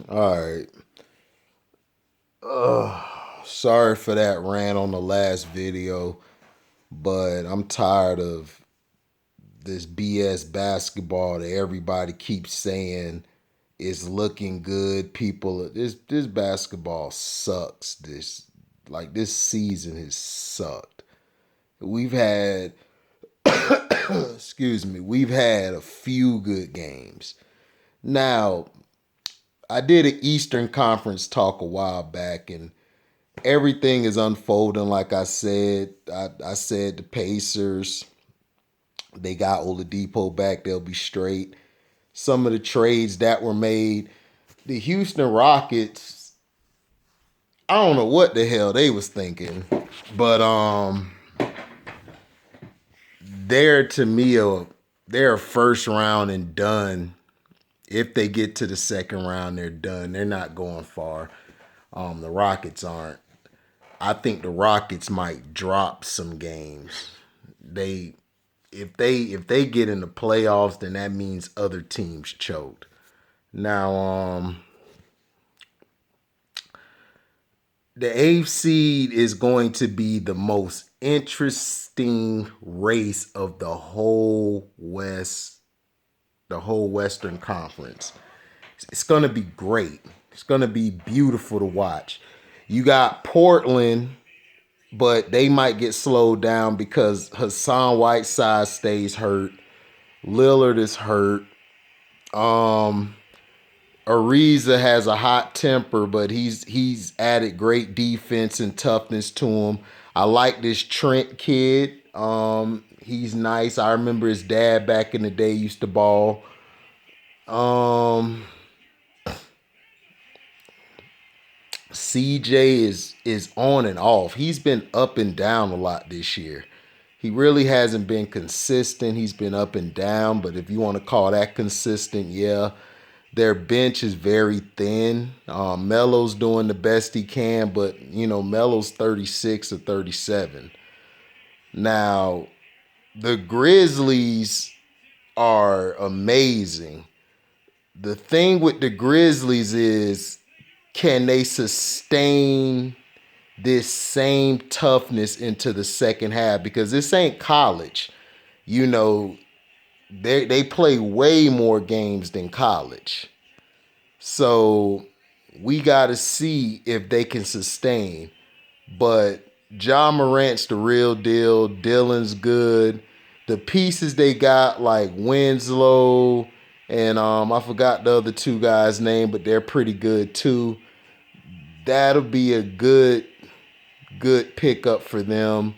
All right. Sorry for that rant on the last video, but I'm tired of this BS basketball that everybody keeps saying is looking good. People, this basketball sucks. This season has sucked. We've had, excuse me, we've had a few good games. Now, I did an Eastern Conference talk a while back, and everything is unfolding like I said. I said the Pacers, they got Oladipo back, they'll be straight. Some of the trades that were made, the Houston Rockets, I don't know what the hell they was thinking, but they're to me they're first round and done. If they get to the second round, they're done. They're not going far. The Rockets aren't. I think the Rockets might drop some games. They if they get in the playoffs, then that means other teams choked. Now, the eighth seed is going to be the most interesting race of the whole Western Conference. It's going to be great. It's going to be beautiful to watch. You got Portland, but they might get slowed down because Hassan Whiteside stays hurt. Lillard is hurt. Ariza has a hot temper, but he's added great defense and toughness to him. I like this Trent kid. He's nice. I remember his dad back in the day used to ball. Um, CJ is on and off. He's been up and down a lot this year. He really hasn't been consistent. He's been up and down, but if you want to call that consistent, yeah. Their bench is very thin. Melo's doing the best he can, but Melo's 36 or 37. Now, the Grizzlies are amazing. The thing with the Grizzlies is, can they sustain this same toughness into the second half? Because this ain't college. You know, they play way more games than college. So we got to see if they can sustain. But John Morant's the real deal. Dylan's good. The pieces they got, like Winslow and I forgot the other two guys' name, but they're pretty good too. That'll be a good pickup for them.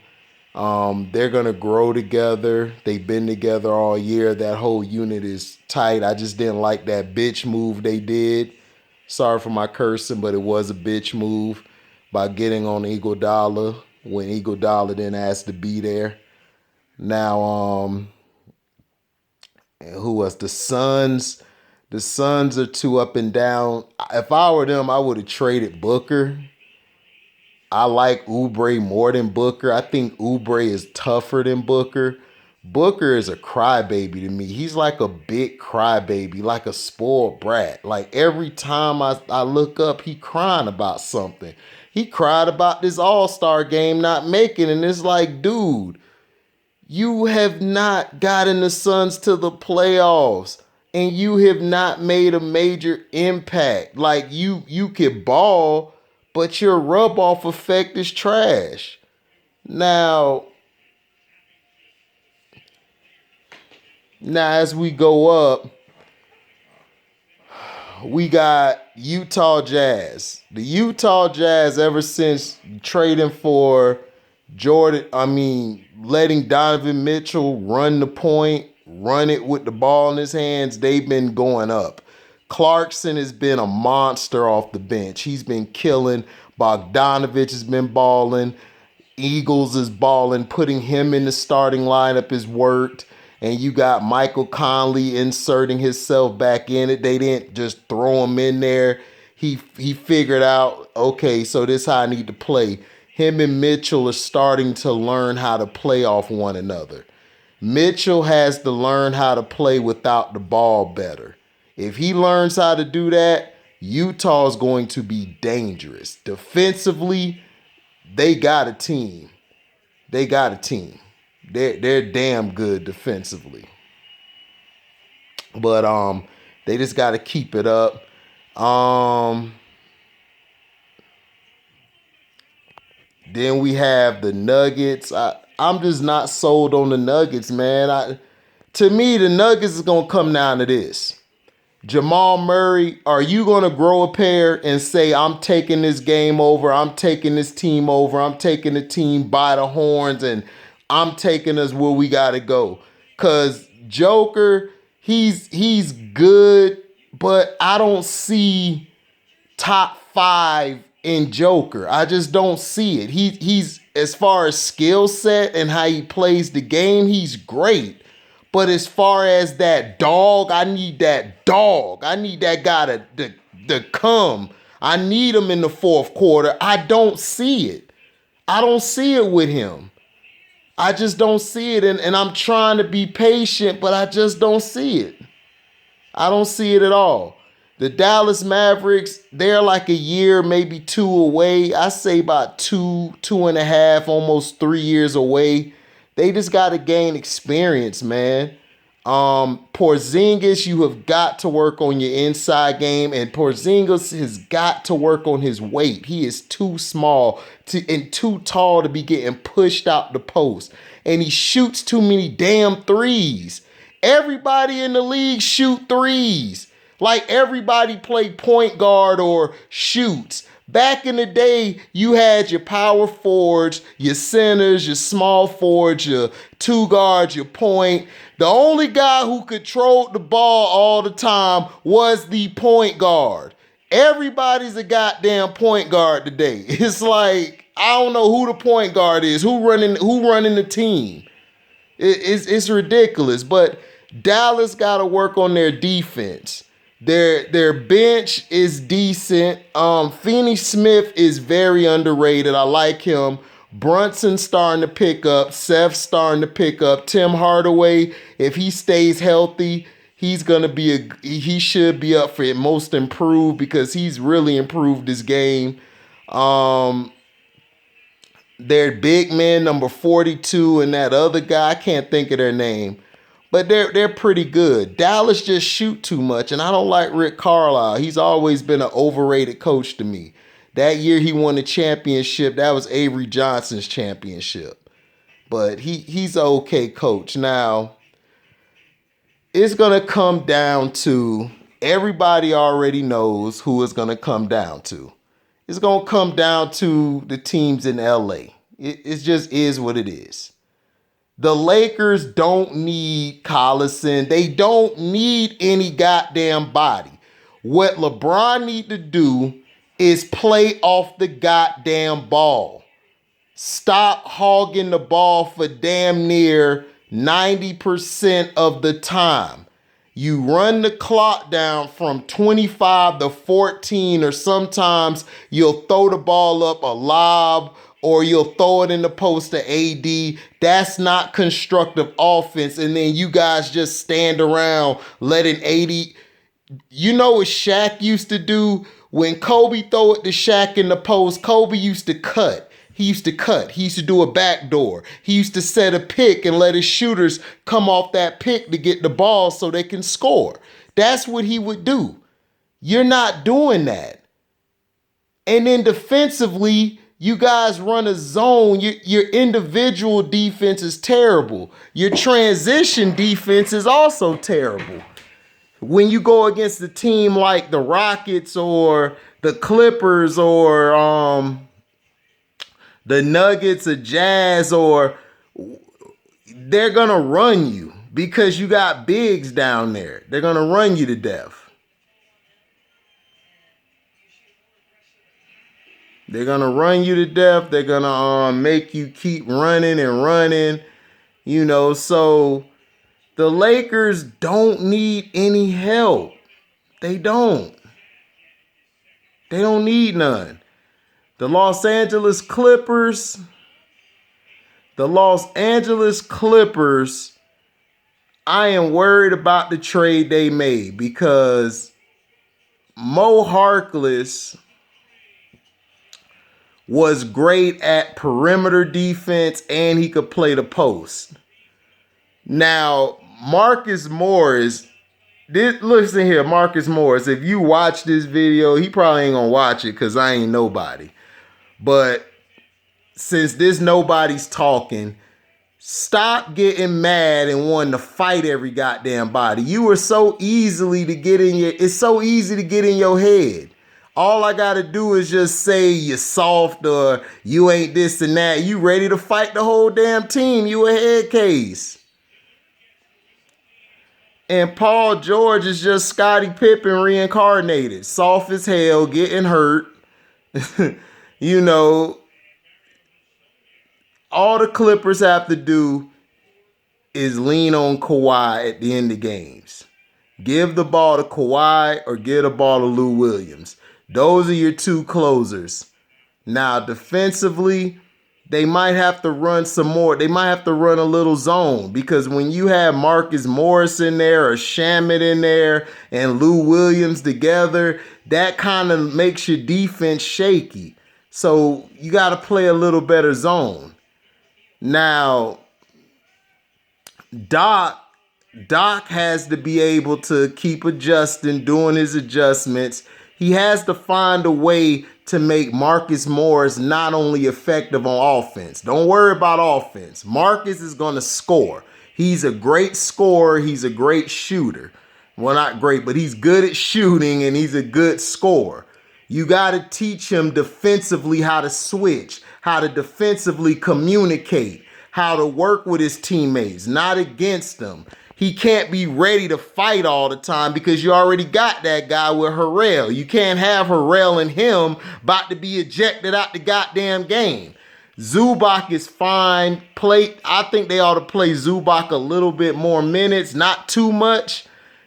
They're gonna grow together. They've been together all year. That whole unit is tight. I just didn't like that bitch move they did. Sorry for my cursing, but it was a bitch move by getting on Iguodala when Iguodala didn't ask to be there. Now, who else? The Suns. The Suns are too up and down. If I were them, I would have traded Booker. I like Oubre more than Booker. I think Oubre is tougher than Booker. Booker is a crybaby to me. He's like a big crybaby, like a spoiled brat. Like every time I look up, he crying about something. He cried about this All-Star game not making, and it's like, dude, you have not gotten the Suns to the playoffs, and you have not made a major impact. Like you could ball, but your rub off effect is trash. Now, as we go up, we got Utah Jazz. The Utah Jazz, ever since trading for letting Donovan Mitchell run the point, run it with the ball in his hands, they've been going up. Clarkson has been a monster off the bench. He's been killing. Bogdanovich has been balling. Eagles is balling. Putting him in the starting lineup has worked. And you got Michael Conley inserting himself back in it. They didn't just throw him in there. He figured out, okay, so this is how I need to play. Him and Mitchell are starting to learn how to play off one another. Mitchell has to learn how to play without the ball better. If he learns how to do that, Utah's going to be dangerous. Defensively, they got a team. They got a team. They're damn good defensively. But they just got to keep it up. Then we have the Nuggets. I'm just not sold on the Nuggets, man. To me, the Nuggets is going to come down to this. Jamal Murray, are you going to grow a pair and say, I'm taking this game over, I'm taking this team over, I'm taking the team by the horns, and I'm taking us where we got to go? Because Joker, he's good, but I don't see top 5 in Joker. I just don't see it. He's as far as skill set and how he plays the game, he's great. But as far as that dog, I need that dog. I need that guy to come. I need him in the fourth quarter. I don't see it. I don't see it with him. I just don't see it. And I'm trying to be patient, but I just don't see it. I don't see it at all. The Dallas Mavericks, they're like a year, maybe 2 away. I say about 2.5, almost 3 years away. They just got to gain experience, man. Porzingis, you have got to work on your inside game, and Porzingis has got to work on his weight. He is too small and too tall to be getting pushed out the post, and he shoots too many damn threes. Everybody in the league shoot threes. Like everybody play point guard or shoots. Back in the day, you had your power forwards, your centers, your small forwards, your two guards, your point. The only guy who controlled the ball all the time was the point guard. Everybody's a goddamn point guard today. It's like, I don't know who the point guard is, who running the team. It's ridiculous. But Dallas got to work on their defense. Their bench is decent. Finney Smith is very underrated. I like him. Brunson's starting to pick up. Seth's starting to pick up. Tim Hardaway, if he stays healthy, he should be up for most improved because he's really improved his game. Their big man, number 42, and that other guy, I can't think of their name. But they're pretty good. Dallas just shoot too much, and I don't like Rick Carlisle. He's always been an overrated coach to me. That year he won the championship. That was Avery Johnson's championship. But he's an okay coach. Now, it's going to come down to, everybody already knows who it's going to come down to. It's going to come down to the teams in LA. It just is what it is. The Lakers don't need Collison. They don't need any goddamn body. What LeBron need to do is play off the goddamn ball. Stop hogging the ball for damn near 90% of the time. You run the clock down from 25 to 14, or sometimes you'll throw the ball up a lob, or you'll throw it in the post to AD. That's not constructive offense. And then you guys just stand around letting AD. You know what Shaq used to do? When Kobe throw it to Shaq in the post, Kobe used to cut. He used to do a backdoor. He used to set a pick and let his shooters come off that pick to get the ball so they can score. That's what he would do. You're not doing that. And then defensively, you guys run a zone. Your individual defense is terrible. Your transition defense is also terrible. When you go against a team like the Rockets or the Clippers or the Nuggets or Jazz, they're going to run you because you got bigs down there. They're going to run you to death. They're going to run you to death. They're going to make you keep running and running, so the Lakers don't need any help. They don't. They don't need none. The Los Angeles Clippers, I am worried about the trade they made because Mo Harkless was great at perimeter defense and he could play the post. Now, Marcus Morris, listen here, Marcus Morris, if you watch this video, he probably ain't gonna watch it because I ain't nobody. But since this nobody's talking, stop getting mad and wanting to fight every goddamn body. You are so easily to get in your, it's so easy to get in your head. All I gotta do is just say you're soft or you ain't this and that. You ready to fight the whole damn team. You a head case. And Paul George is just Scottie Pippen reincarnated. Soft as hell, getting hurt. You know, all the Clippers have to do is lean on Kawhi at the end of games. Give the ball to Kawhi or give the ball to Lou Williams. Those are your two closers. Now, defensively, they might have to run some more. They might have to run a little zone because when you have Marcus Morris in there or Shamet in there and Lou Williams together, that kind of makes your defense shaky. So you got to play a little better zone. Now, Doc has to be able to keep adjusting, doing his adjustments. He has to find a way to make Marcus Morris not only effective on offense. Don't worry about offense. Marcus is going to score. He's a great scorer. He's a great shooter. Well, not great, but he's good at shooting and he's a good scorer. You got to teach him defensively how to switch, how to defensively communicate, how to work with his teammates, not against them. He can't be ready to fight all the time because you already got that guy with Harrell. You can't have Harrell and him about to be ejected out the goddamn game. Zubac is fine. I think they ought to play Zubac a little bit more minutes, not too much,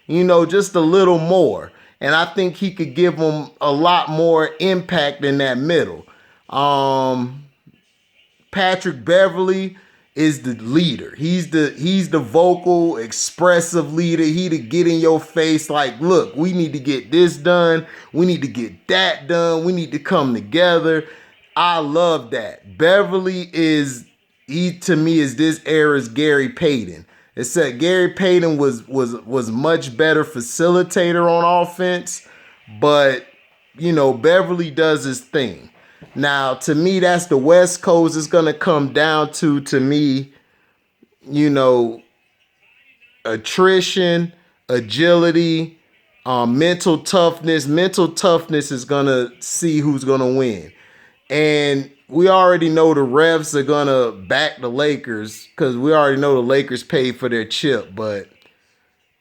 just a little more. And I think he could give them a lot more impact in that middle. Patrick Beverly is the leader. He's the vocal, expressive leader. He to get in your face like, look, we need to get this done. We need to get that done. We need to come together. I love that. Beverly to me is this era's Gary Payton. Except Gary Payton was much better facilitator on offense, but Beverly does his thing. Now, to me, that's the West Coast. It's going to come down to me, attrition, agility, mental toughness. Mental toughness is going to see who's going to win. And we already know the refs are going to back the Lakers because we already know the Lakers paid for their chip, but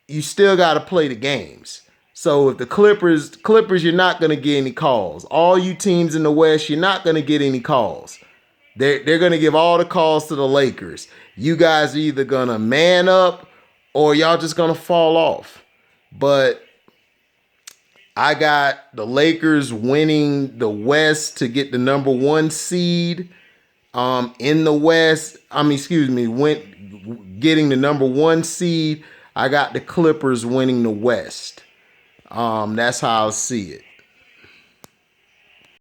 you still got to play the games. So if the Clippers, you're not going to get any calls. All you teams in the West, you're not going to get any calls. They're going to give all the calls to the Lakers. You guys are either going to man up or y'all just going to fall off. But I got the Lakers winning the West to get the number 1 seed in the West. Getting the number 1 seed. I got the Clippers winning the West. That's how I see it.